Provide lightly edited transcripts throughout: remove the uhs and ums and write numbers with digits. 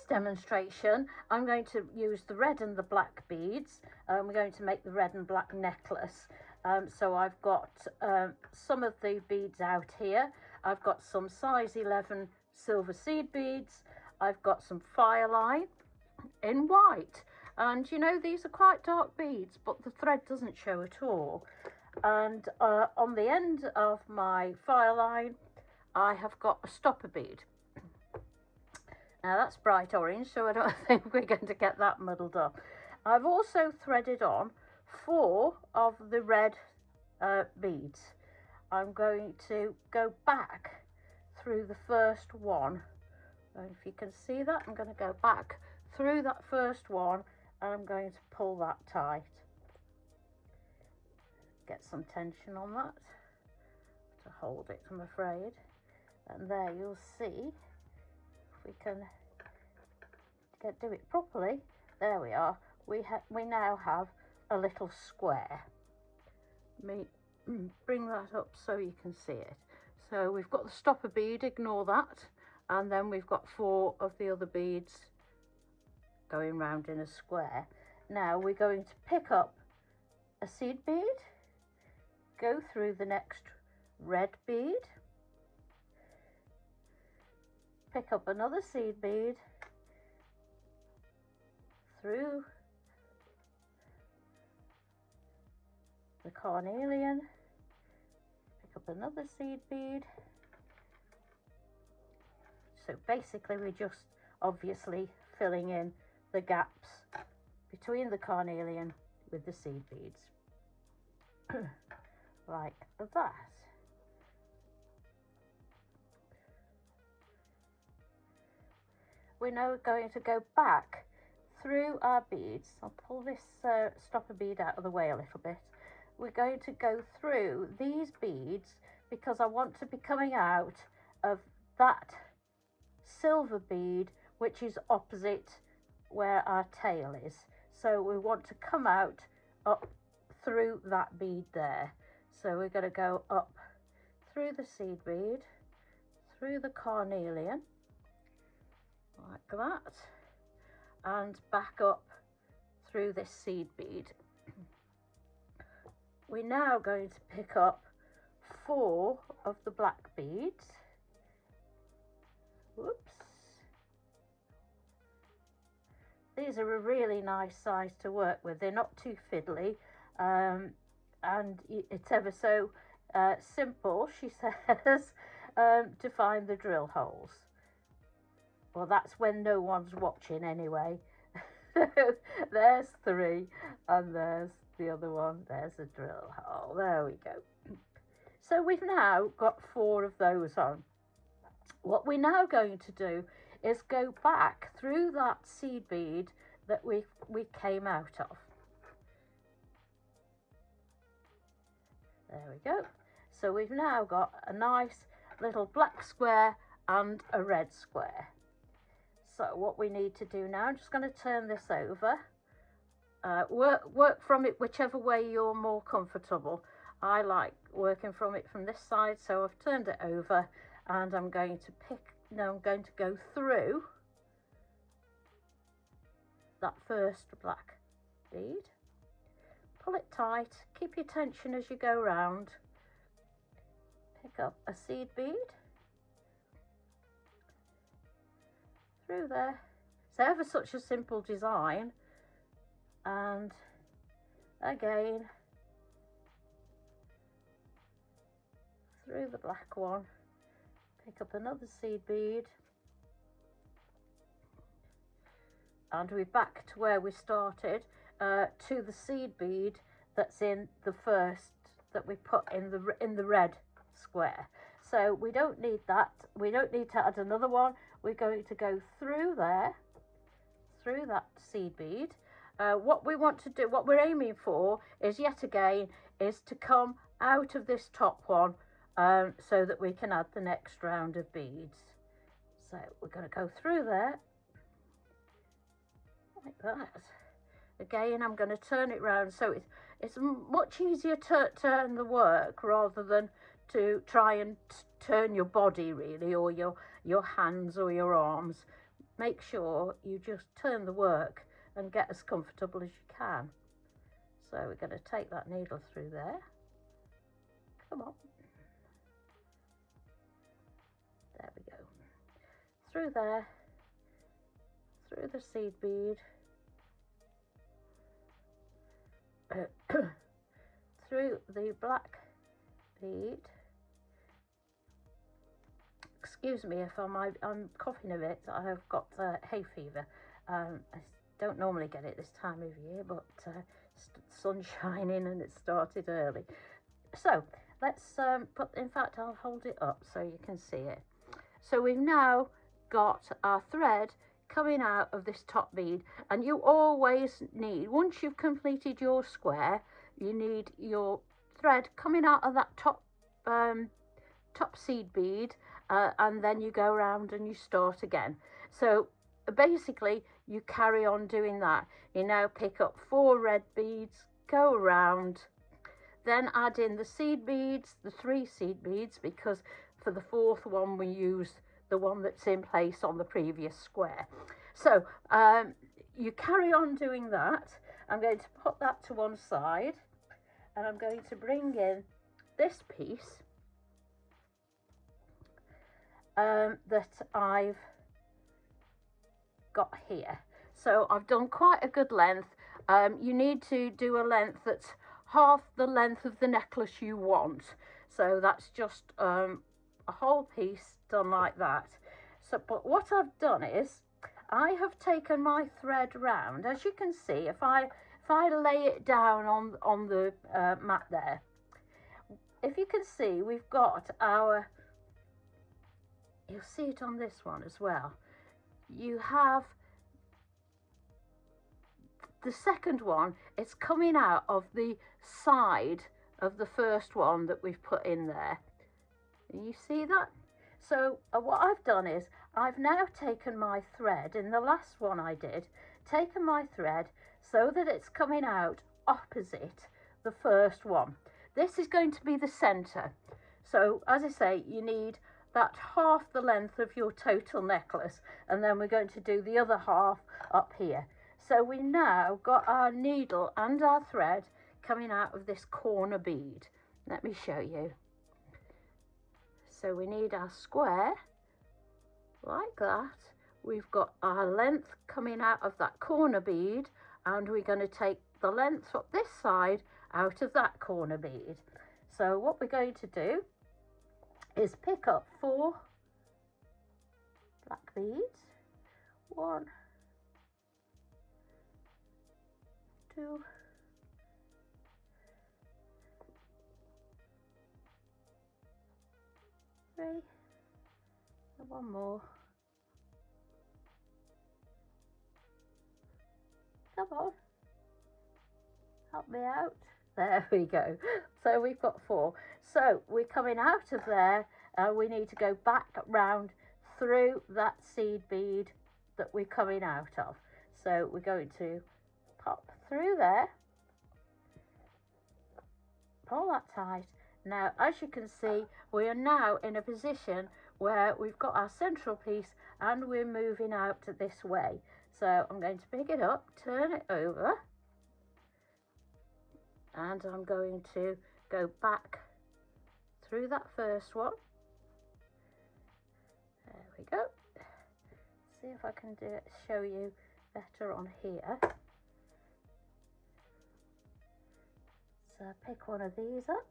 demonstration, I'm going to use the red and the black beads. We're going to make the red and black necklace. So I've got some of the beads out here. I've got some size 11 silver seed beads. I've got some fireline in white. And you know, these are quite dark beads, but the thread doesn't show at all. And on the end of my fireline, I have got a stopper bead. Now that's bright orange, so I don't think we're going to get that muddled up. I've also threaded on 4 of the red beads. I'm going to go back through the first one. And if you can see that, I'm going to go back through that first one and I'm going to pull that tight. Get some tension on that to hold it, I'm afraid. And there you'll see, if we can do it properly, there we are. We now have a little square. Let me bring that up so you can see it. So we've got the stopper bead, ignore that, and then we've got 4 of the other beads going round in a square. Now we're going to pick up a seed bead, go through the next red bead, pick up another seed bead, through the carnelian, pick up another seed bead. So basically we're just obviously filling in the gaps between the carnelian with the seed beads. Like that. We're now going to go back through our beads. I'll pull this stopper bead out of the way a little bit. We're going to go through these beads because I want to be coming out of that silver bead which is opposite where our tail is. So we want to come out up through that bead there. So we're going to go up through the seed bead, through the carnelian, like that, and back up through this seed bead. We're now going to pick up 4 of the black beads. Whoops. These are a really nice size to work with. They're not too fiddly, and it's ever so simple, she says, to find the drill holes. Well, that's when no one's watching anyway. There's 3 and there's the other one. There's a drill hole. There we go. So we've now got 4 of those on. What we're now going to do is go back through that seed bead that we came out of. There we go. So we've now got a nice little black square and a red square. So what we need to do now, I'm just going to turn this over. Work from it whichever way you're more comfortable. I like working from it from this side, so I've turned it over and I'm going to go through that first black bead. Pull it tight, keep your tension as you go round. Pick up a seed bead. Through there. It's ever such a simple design. And again, through the black one, pick up another seed bead, and we're back to where we started, to the seed bead that's in the first that we put in the red square. So we don't need that. We don't need to add another one. We're going to go through there, through that seed bead. What we want to do, what we're aiming for is yet again is to come out of this top one so that we can add the next round of beads. So we're going to go through there like that. Again, I'm going to turn it round so it's much easier to turn the work rather than to try and turn your body really, or your hands or your arms. make sure you just turn the work and get as comfortable as you can. So we're going to take that needle through there. Come on. There we go. Through there, through the seed bead, through the black bead. Excuse me if I'm coughing a bit. I have got hay fever. I don't normally get it this time of year, but sun's shining and it started early. So let's in fact I'll hold it up so you can see it. So we've now got our thread coming out of this top bead, and you always need, once you've completed your square, you need your thread coming out of that top seed bead, and then you go around and you start again. So basically you carry on doing that. You now pick up 4 red beads, go around, then add in the seed beads, the 3 seed beads, because for the 4th one we use the one that's in place on the previous square. So you carry on doing that. I'm going to put that to one side, and I'm going to bring in this piece that I've got here. So I've done quite a good length. You need to do a length that's half the length of the necklace you want. So that's just a whole piece done like that. So, but what I've done is I have taken my thread round. As you can see, if I lay it down on the mat there, if you can see, we've got our, you'll see it on this one as well. You have the second one, it's coming out of the side of the first one that we've put in there. You see that? So what I've done is I've now taken my thread, in the last one I did, taken my thread so that it's coming out opposite the first one. This is going to be the center. So as I say, you need that half the length of your total necklace, and then we're going to do the other half up here. So we now got our needle and our thread coming out of this corner bead. Let me show you. So we need our square like that. We've got our length coming out of that corner bead, and we're going to take the length up this side out of that corner bead. So what we're going to do is pick up 4 black beads. 1, 2, 3, and 1 more. Come on, help me out. There we go. So we've got 4. So we're coming out of there. We need to go back round through that seed bead that we're coming out of. So we're going to pop through there, pull that tight. Now, as you can see, we are now in a position where we've got our central piece and we're moving out this way. So I'm going to pick it up, turn it over, and I'm going to go back through that first one. There we go. See if I can do it, show you better on here. So pick one of these up,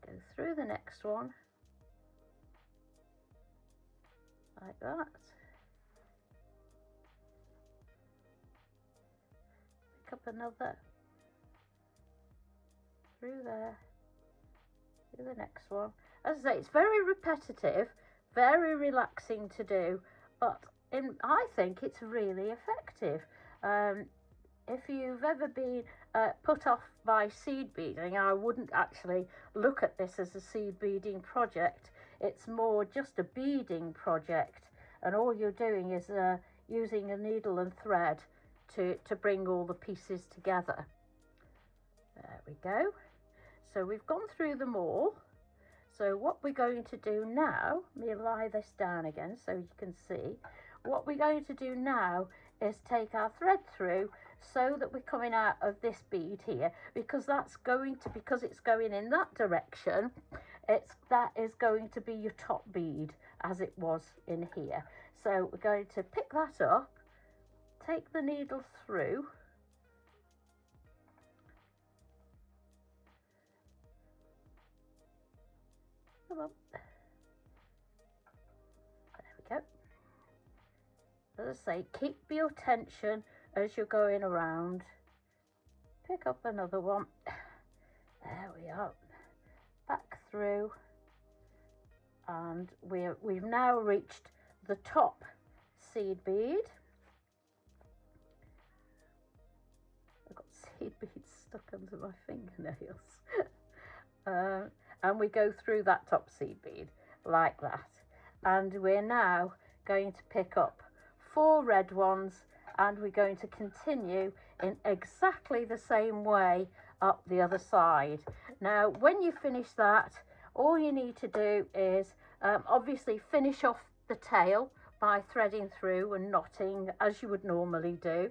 go through the next one like that, pick up another, through there, do the next one. As I say, it's very repetitive, very relaxing to do, but I think it's really effective. If you've ever been put off by seed beading, I wouldn't actually look at this as a seed beading project. It's more just a beading project, and all you're doing is using a needle and thread to bring all the pieces together. There we go. So we've gone through them all. So what we're going to do now, let me lie this down again so you can see. What we're going to do now is take our thread through so that we're coming out of this bead here, because that's going to, because it's going in that direction, that is going to be your top bead as it was in here. So we're going to pick that up, take the needle through, come on, there we go. As I say, keep your tension as you're going around. Pick up another one, there we are, back through, and we've now reached the top seed bead. I've got seed beads stuck under my fingernails. And we go through that top seed bead like that, and we're now going to pick up 4 red ones, and we're going to continue in exactly the same way up the other side. Now when you finish that, all you need to do is obviously finish off the tail by threading through and knotting as you would normally do,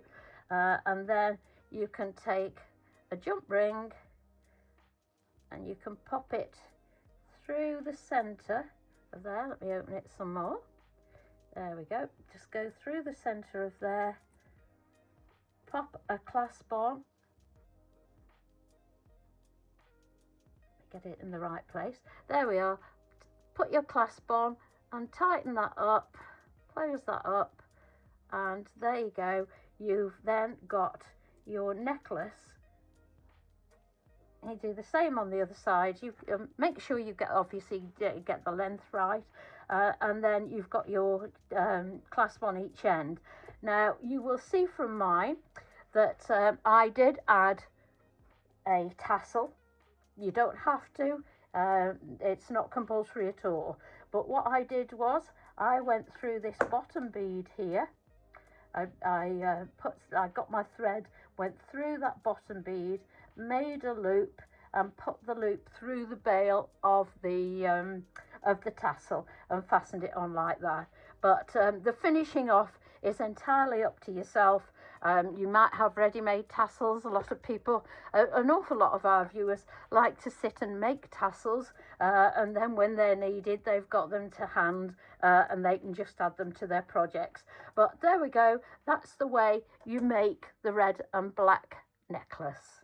and then you can take a jump ring and you can pop it through the center of there. Let me open it some more. There we go. Just go through the center of there, pop a clasp on, get it in the right place. There we are. Put your clasp on and tighten that up, close that up, and there you go. You've then got your necklace. You do the same on the other side. You make sure you get, obviously get the length right, and then you've got your clasp on each end. Now you will see from mine that I did add a tassel. You don't have to, it's not compulsory at all, but what I did was I went through this bottom bead here. I got my thread, went through that bottom bead, made a loop and put the loop through the bail of the tassel and fastened it on like that. But the finishing off is entirely up to yourself. You might have ready-made tassels. A lot of people, an awful lot of our viewers like to sit and make tassels, and then when they're needed, they've got them to hand, and they can just add them to their projects. But there we go. That's the way you make the red and black necklace.